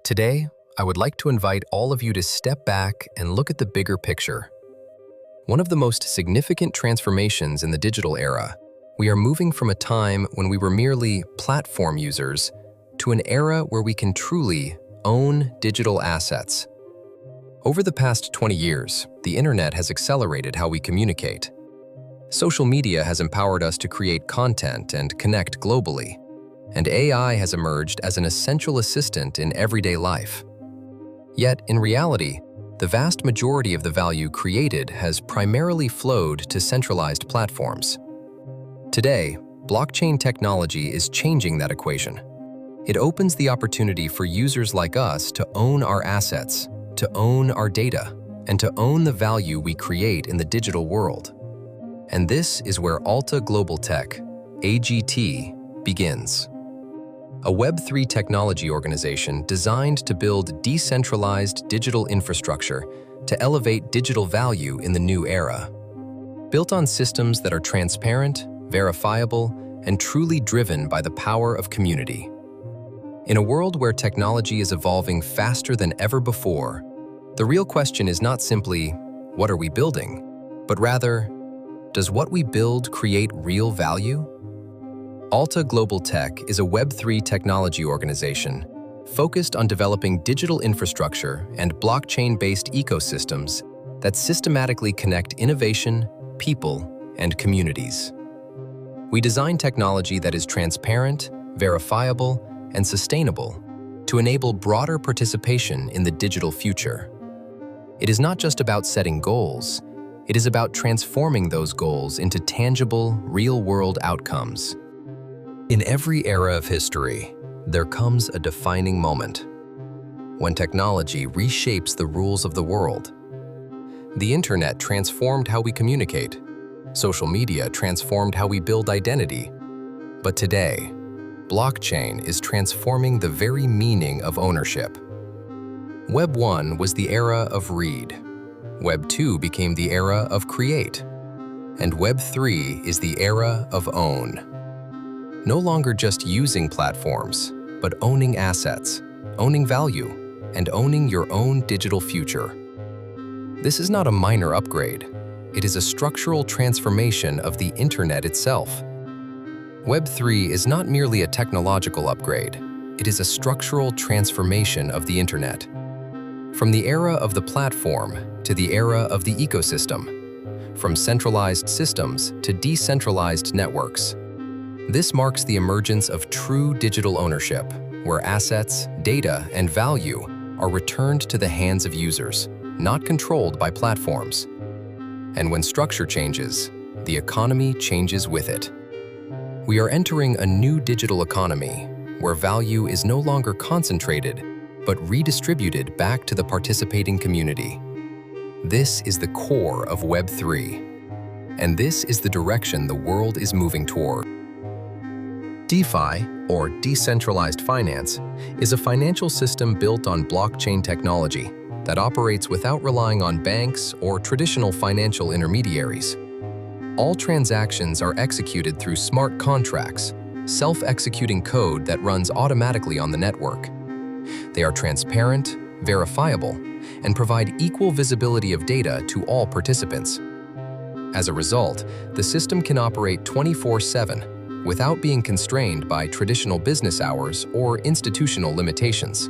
Today, I would like to invite all of you to step back and look at the bigger picture. One of the most significant transformations in the digital era, we are moving from a time when we were merely platform users to an era where we can truly own digital assets. Over the past 20 years, the internet has accelerated how we communicate. Social media has empowered us to create content and connect globally, and AI has emerged as an essential assistant in everyday life. Yet, in reality, the vast majority of the value created has primarily flowed to centralized platforms. Today, blockchain technology is changing that equation. It opens the opportunity for users like us to own our assets, to own our data, and to own the value we create in the digital world. And this is where Alta Global Tech, AGT, begins. A Web3 technology organization designed to build decentralized digital infrastructure to elevate digital value in the new era. Built on systems that are transparent, verifiable, and truly driven by the power of community. In a world where technology is evolving faster than ever before, the real question is not simply, what are we building? But rather, does what we build create real value? Alta Global Tech is a Web3 technology organization focused on developing digital infrastructure and blockchain-based ecosystems that systematically connect innovation, people, and communities. We design technology that is transparent, verifiable, and sustainable to enable broader participation in the digital future. It is not just about setting goals, it is about transforming those goals into tangible, real-world outcomes. In every era of history, there comes a defining moment when technology reshapes the rules of the world. The internet transformed how we communicate. Social media transformed how we build identity. But today, blockchain is transforming the very meaning of ownership. Web 1 was the era of read. Web 2 became the era of create. And Web 3 is the era of own. No longer just using platforms, but owning assets, owning value, and owning your own digital future. This is not a minor upgrade. It is a structural transformation of the internet itself. Web3 is not merely a technological upgrade. It is a structural transformation of the internet. From the era of the platform to the era of the ecosystem. From centralized systems to decentralized networks. This marks the emergence of true digital ownership, where assets, data, and value are returned to the hands of users, not controlled by platforms. And when structure changes, the economy changes with it. We are entering a new digital economy, where value is no longer concentrated, but redistributed back to the participating community. This is the core of Web3, and this is the direction the world is moving toward. DeFi, or decentralized finance, is a financial system built on blockchain technology that operates without relying on banks or traditional financial intermediaries. All transactions are executed through smart contracts, self-executing code that runs automatically on the network. They are transparent, verifiable, and provide equal visibility of data to all participants. As a result, the system can operate 24/7, without being constrained by traditional business hours or institutional limitations.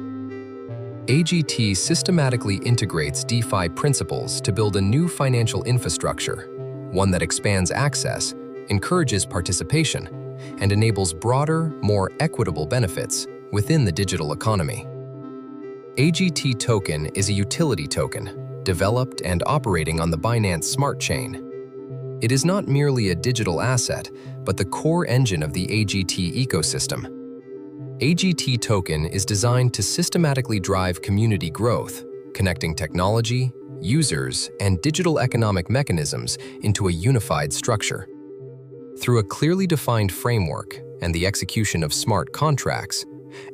AGT systematically integrates DeFi principles to build a new financial infrastructure, one that expands access, encourages participation, and enables broader, more equitable benefits within the digital economy. AGT Token is a utility token, developed and operating on the Binance Smart Chain. It is not merely a digital asset, but the core engine of the AGT ecosystem. AGT Token is designed to systematically drive community growth, connecting technology, users, and digital economic mechanisms into a unified structure. Through a clearly defined framework and the execution of smart contracts,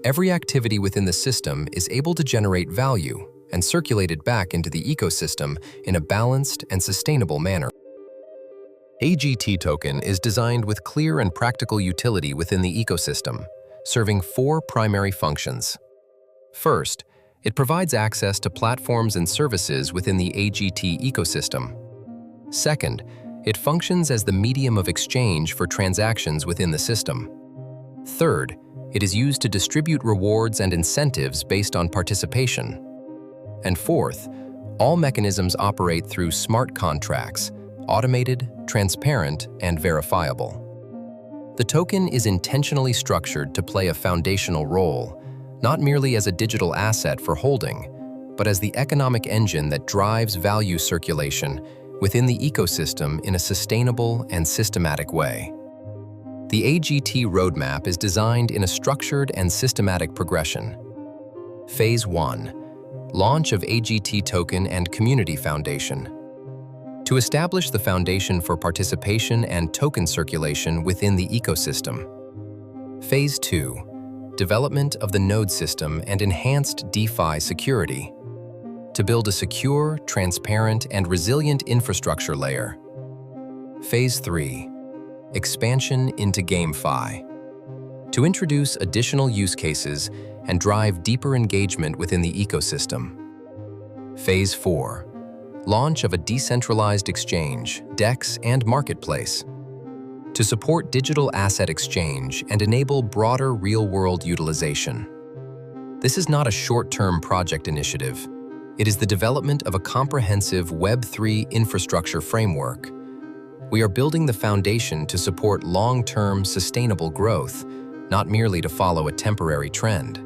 every activity within the system is able to generate value and circulate it back into the ecosystem in a balanced and sustainable manner. AGT Token is designed with clear and practical utility within the ecosystem, serving four primary functions. First, It provides access to platforms and services within the AGT ecosystem. Second, it functions as the medium of exchange for transactions within the system. Third, it is used to distribute rewards and incentives based on participation. And fourth, all mechanisms operate through smart contracts, automated, transparent, and verifiable. The token is intentionally structured to play a foundational role, not merely as a digital asset for holding, but as the economic engine that drives value circulation within the ecosystem in a sustainable and systematic way. The AGT roadmap is designed in a structured and systematic progression. Phase 1. Launch of AGT Token and Community Foundation. To establish the foundation for participation and token circulation within the ecosystem. Phase 2. Development of the node system and enhanced DeFi security. To build a secure, transparent, and resilient infrastructure layer. Phase 3. Expansion into GameFi. To introduce additional use cases and drive deeper engagement within the ecosystem. Phase 4. Launch of a decentralized exchange, DEX, and marketplace. To support digital asset exchange and enable broader real-world utilization. This is not a short-term project initiative. It is the development of a comprehensive Web3 infrastructure framework. We are building the foundation to support long-term sustainable growth, not merely to follow a temporary trend.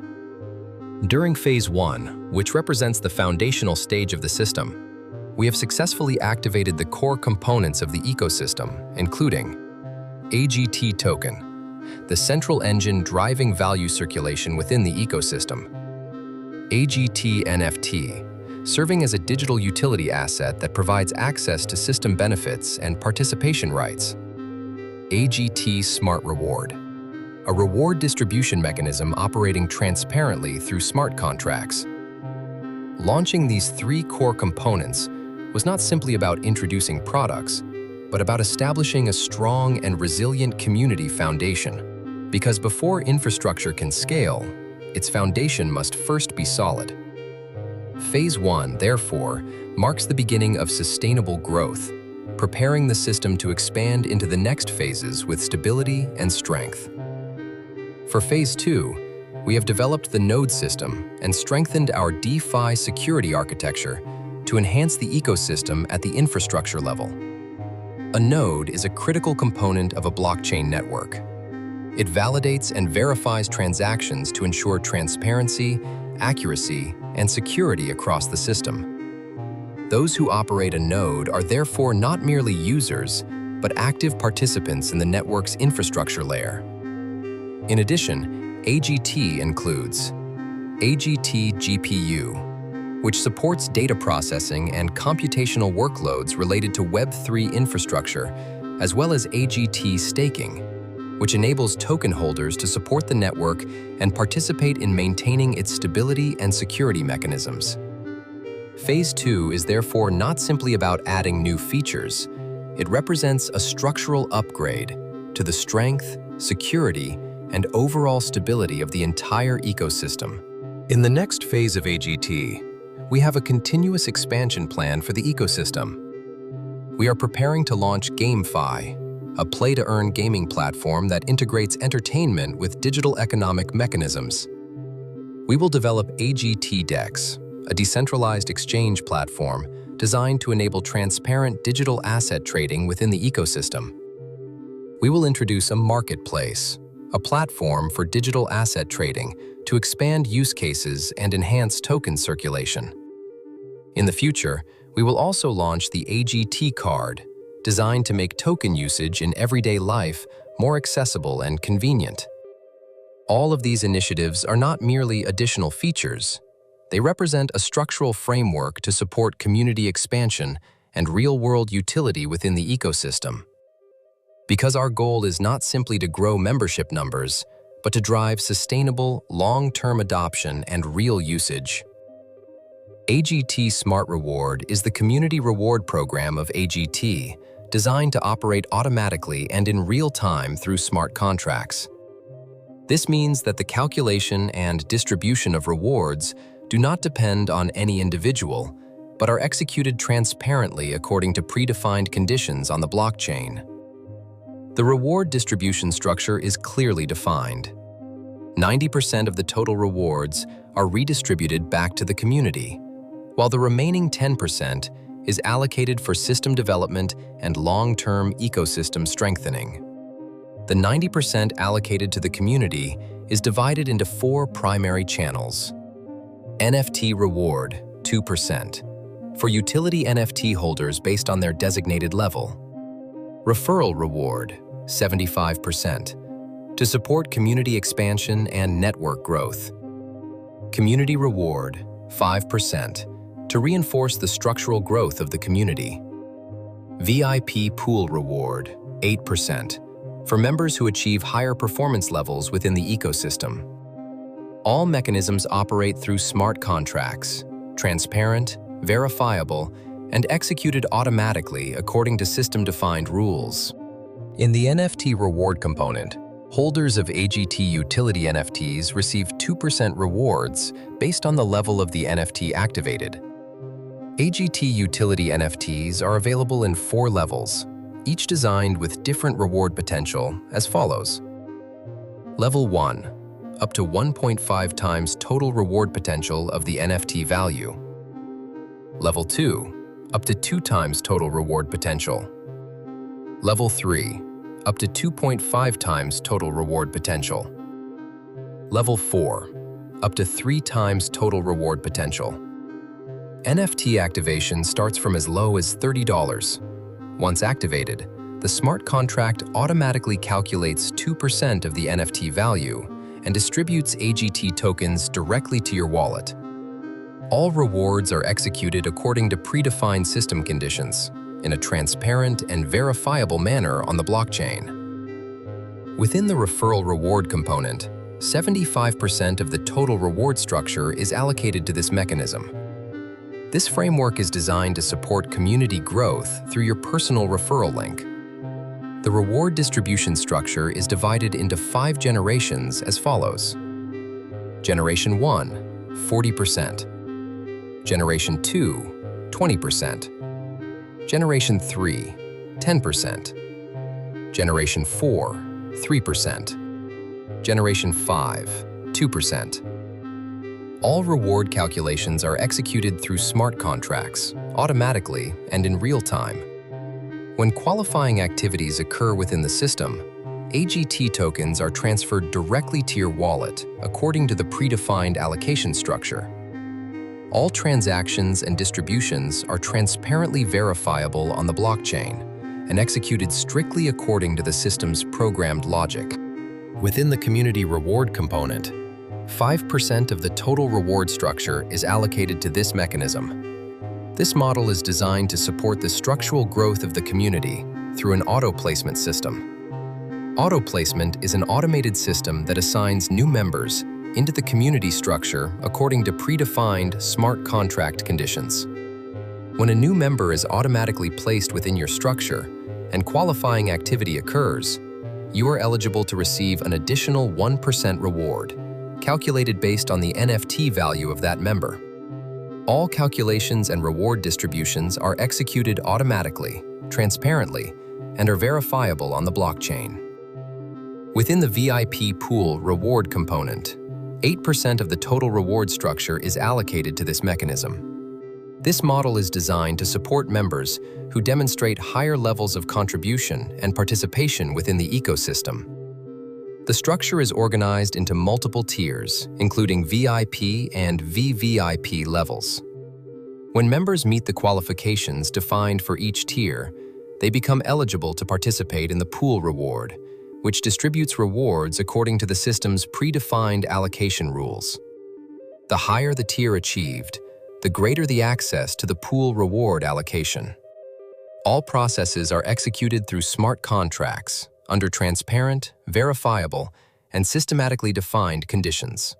During Phase 1, which represents the foundational stage of the system, we have successfully activated the core components of the ecosystem, including AGT Token, the central engine driving value circulation within the ecosystem. AGT NFT, serving as a digital utility asset that provides access to system benefits and participation rights. AGT Smart Reward, a reward distribution mechanism operating transparently through smart contracts. Launching these three core components was not simply about introducing products, but about establishing a strong and resilient community foundation. Because before infrastructure can scale, its foundation must first be solid. Phase 1, therefore, marks the beginning of sustainable growth, preparing the system to expand into the next phases with stability and strength. For Phase 2, we have developed the node system and strengthened our DeFi security architecture to enhance the ecosystem at the infrastructure level. A node is a critical component of a blockchain network. It validates and verifies transactions to ensure transparency, accuracy, and security across the system. Those who operate a node are therefore not merely users, but active participants in the network's infrastructure layer. In addition, AGT includes AGT GPU, which supports data processing and computational workloads related to Web3 infrastructure, as well as AGT staking, which enables token holders to support the network and participate in maintaining its stability and security mechanisms. Phase 2 is therefore not simply about adding new features. It represents a structural upgrade to the strength, security, and overall stability of the entire ecosystem. In the next phase of AGT, we have a continuous expansion plan for the ecosystem. We are preparing to launch GameFi, a play-to-earn gaming platform that integrates entertainment with digital economic mechanisms. We will develop AGT DEX, a decentralized exchange platform designed to enable transparent digital asset trading within the ecosystem. We will introduce a marketplace, a platform for digital asset trading to expand use cases and enhance token circulation. In the future, we will also launch the AGT card, designed to make token usage in everyday life more accessible and convenient. All of these initiatives are not merely additional features. They represent a structural framework to support community expansion and real-world utility within the ecosystem. Because our goal is not simply to grow membership numbers, but to drive sustainable, long-term adoption and real usage. AGT Smart Reward is the community reward program of AGT, designed to operate automatically and in real time through smart contracts. This means that the calculation and distribution of rewards do not depend on any individual, but are executed transparently according to predefined conditions on the blockchain. The reward distribution structure is clearly defined. 90% of the total rewards are redistributed back to the community, while the remaining 10% is allocated for system development and long-term ecosystem strengthening. The 90% allocated to the community is divided into 4 primary channels. NFT reward, 2%, for utility NFT holders based on their designated level. Referral reward, 75%, to support community expansion and network growth. Community reward, 5%, to reinforce the structural growth of the community. VIP pool reward, 8%, for members who achieve higher performance levels within the ecosystem. All mechanisms operate through smart contracts, transparent, verifiable, and executed automatically according to system-defined rules. In the NFT reward component, holders of AGT utility NFTs receive 2% rewards based on the level of the NFT activated. AGT utility NFTs are available in 4 levels, each designed with different reward potential as follows. Level 1, up to 1.5 times total reward potential of the NFT value. Level 2, up to 2 times total reward potential. Level 3, up to 2.5 times total reward potential. Level 4, up to 3 times total reward potential. NFT activation starts from as low as $30. Once activated, the smart contract automatically calculates 2% of the NFT value and distributes AGT tokens directly to your wallet. All rewards are executed according to predefined system conditions in a transparent and verifiable manner on the blockchain. Within the referral reward component, 75% of the total reward structure is allocated to this mechanism. This framework is designed to support community growth through your personal referral link. The reward distribution structure is divided into 5 generations as follows. Generation 1, 40%. Generation 2, 20%. Generation 3, 10%. Generation 4, 3%. Generation 5, 2%. All reward calculations are executed through smart contracts, automatically and in real time. When qualifying activities occur within the system, AGT tokens are transferred directly to your wallet according to the predefined allocation structure. All transactions and distributions are transparently verifiable on the blockchain and executed strictly according to the system's programmed logic. Within the community reward component, 5% of the total reward structure is allocated to this mechanism. This model is designed to support the structural growth of the community through an auto-placement system. Auto-placement is an automated system that assigns new members into the community structure according to predefined smart contract conditions. When a new member is automatically placed within your structure and qualifying activity occurs, you are eligible to receive an additional 1% reward, calculated based on the NFT value of that member. All calculations and reward distributions are executed automatically, transparently, and are verifiable on the blockchain. Within the VIP pool reward component, 8% of the total reward structure is allocated to this mechanism. This model is designed to support members who demonstrate higher levels of contribution and participation within the ecosystem. The structure is organized into multiple tiers, including VIP and VVIP levels. When members meet the qualifications defined for each tier, they become eligible to participate in the pool reward, which distributes rewards according to the system's predefined allocation rules. The higher the tier achieved, the greater the access to the pool reward allocation. All processes are executed through smart contracts, under transparent, verifiable, and systematically defined conditions.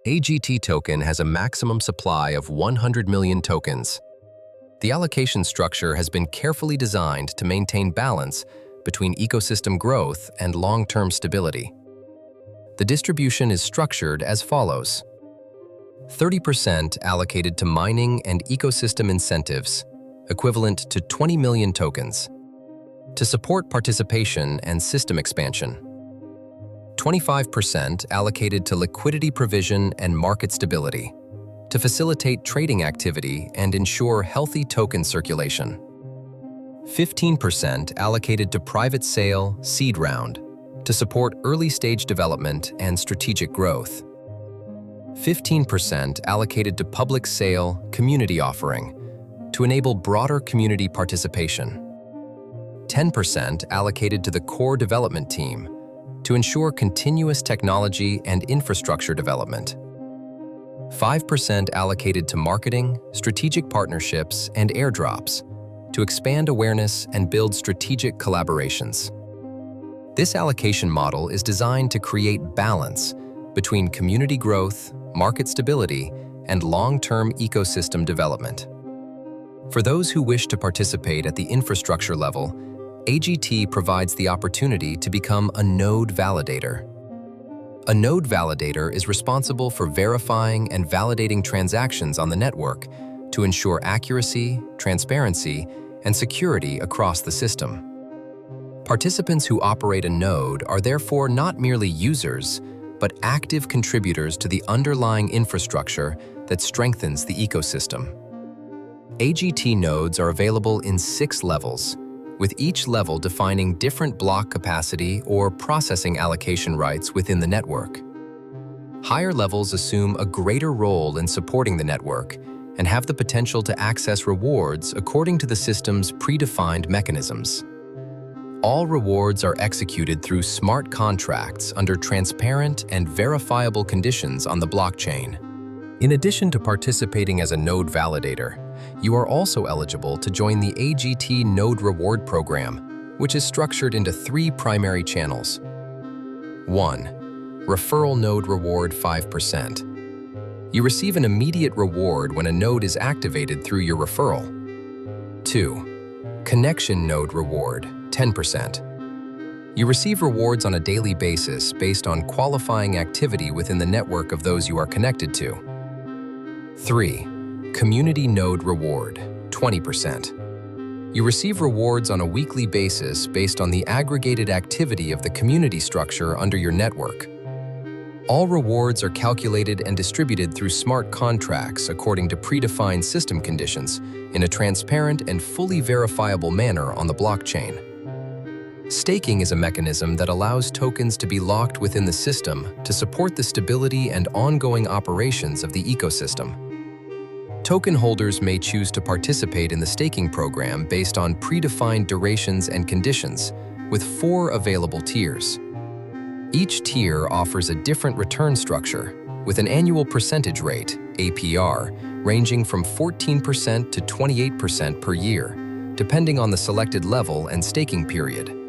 AGT token has a maximum supply of 100 million tokens. The allocation structure has been carefully designed to maintain balance between ecosystem growth and long-term stability. The distribution is structured as follows. 30% allocated to mining and ecosystem incentives, equivalent to 20 million tokens, to support participation and system expansion. 25% allocated to liquidity provision and market stability, to facilitate trading activity and ensure healthy token circulation. 15% allocated to private sale seed round, to support early-stage development and strategic growth. 15% allocated to public sale community offering, to enable broader community participation. 10% allocated to the core development team, to ensure continuous technology and infrastructure development. 5% allocated to marketing, strategic partnerships, and airdrops, to expand awareness and build strategic collaborations. This allocation model is designed to create balance between community growth, market stability, and long-term ecosystem development. For those who wish to participate at the infrastructure level, AGT provides the opportunity to become a node validator. A node validator is responsible for verifying and validating transactions on the network to ensure accuracy, transparency, and security across the system. Participants who operate a node are therefore not merely users, but active contributors to the underlying infrastructure that strengthens the ecosystem. AGT nodes are available in 6 levels, with each level defining different block capacity or processing allocation rights within the network. Higher levels assume a greater role in supporting the network and have the potential to access rewards according to the system's predefined mechanisms. All rewards are executed through smart contracts under transparent and verifiable conditions on the blockchain. In addition to participating as a node validator, you are also eligible to join the AGT Node Reward Program, which is structured into 3 primary channels. 1. Referral Node Reward 5%. You receive an immediate reward when a node is activated through your referral. 2. Connection Node Reward 10%. You receive rewards on a daily basis based on qualifying activity within the network of those you are connected to. 3. Community Node Reward 20%. You receive rewards on a weekly basis based on the aggregated activity of the community structure under your network. All rewards are calculated and distributed through smart contracts according to predefined system conditions in a transparent and fully verifiable manner on the blockchain. Staking is a mechanism that allows tokens to be locked within the system to support the stability and ongoing operations of the ecosystem. Token holders may choose to participate in the staking program based on predefined durations and conditions, with 4 available tiers. Each tier offers a different return structure, with an annual percentage rate, APR, ranging from 14% to 28% per year, depending on the selected level and staking period.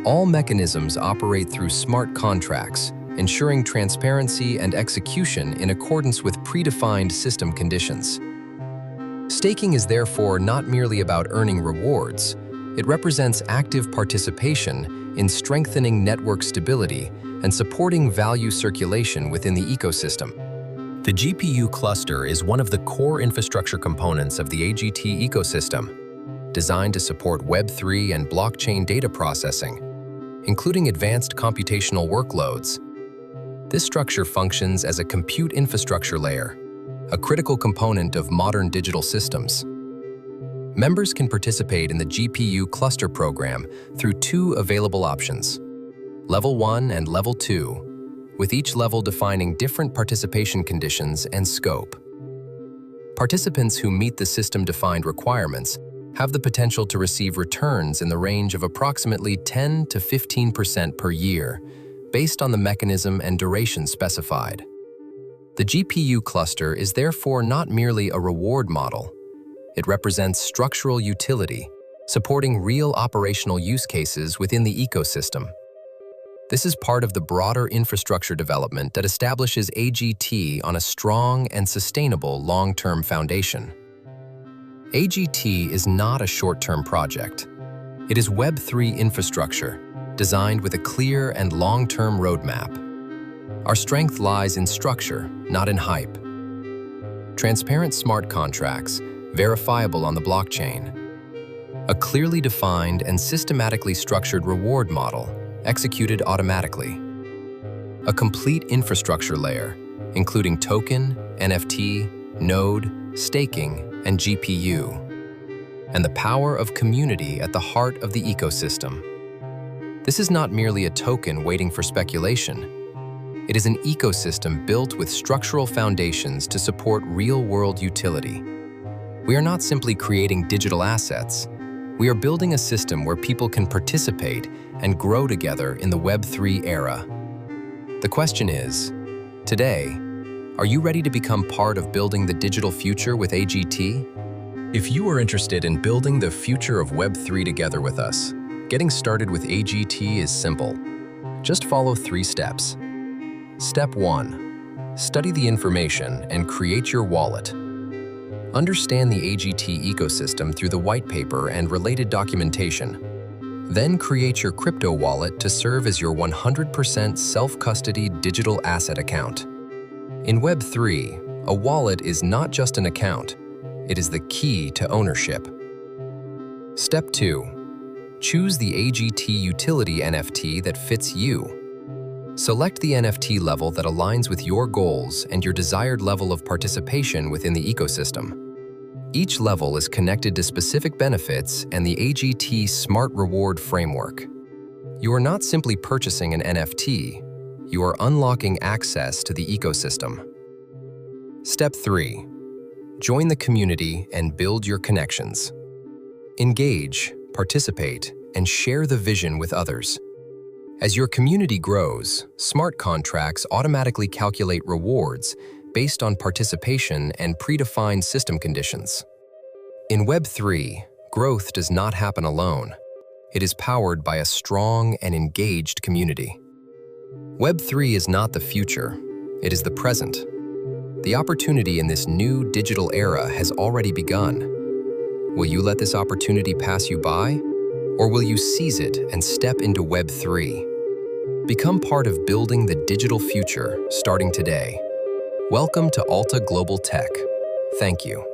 All mechanisms operate through smart contracts, ensuring transparency and execution in accordance with predefined system conditions. Staking is therefore not merely about earning rewards. It represents active participation in strengthening network stability and supporting value circulation within the ecosystem. The GPU cluster is one of the core infrastructure components of the AGT ecosystem, designed to support Web3 and blockchain data processing, including advanced computational workloads. This structure functions as a compute infrastructure layer, a critical component of modern digital systems. Members can participate in the GPU cluster program through 2 available options, Level 1 and Level 2, with each level defining different participation conditions and scope. Participants who meet the system-defined requirements have the potential to receive returns in the range of approximately 10 to 15% per year, based on the mechanism and duration specified. The GPU cluster is therefore not merely a reward model. It represents structural utility, supporting real operational use cases within the ecosystem. This is part of the broader infrastructure development that establishes AGT on a strong and sustainable long-term foundation. AGT is not a short-term project. It is Web3 infrastructure, designed with a clear and long-term roadmap. Our strength lies in structure, not in hype, transparent smart contracts, verifiable on the blockchain, a clearly defined and systematically structured reward model, executed automatically, a complete infrastructure layer, including token, NFT, node, staking, and GPU, and the power of community at the heart of the ecosystem. This is not merely a token waiting for speculation. It is an ecosystem built with structural foundations to support real-world utility. We are not simply creating digital assets. We are building a system where people can participate and grow together in the Web3 era. The question is, today, are you ready to become part of building the digital future with AGT? If you are interested in building the future of Web3 together with us, getting started with AGT is simple. Just follow 3 steps. Step 1. Study the information and create your wallet. Understand the AGT ecosystem through the white paper and related documentation. Then create your crypto wallet to serve as your 100% self-custodied digital asset account. In Web3, a wallet is not just an account, it is the key to ownership. Step 2. Choose the AGT utility NFT that fits you. Select the NFT level that aligns with your goals and your desired level of participation within the ecosystem. Each level is connected to specific benefits and the AGT Smart Reward Framework. You are not simply purchasing an NFT, you are unlocking access to the ecosystem. Step 3. Join the community and build your connections. Engage, participate, and share the vision with others. As your community grows, smart contracts automatically calculate rewards based on participation and predefined system conditions. In Web3, growth does not happen alone. It is powered by a strong and engaged community. Web3 is not the future, it is the present. The opportunity in this new digital era has already begun. Will you let this opportunity pass you by? Or will you seize it and step into Web3? Become part of building the digital future starting today. Welcome to Alta Global Tech. Thank you.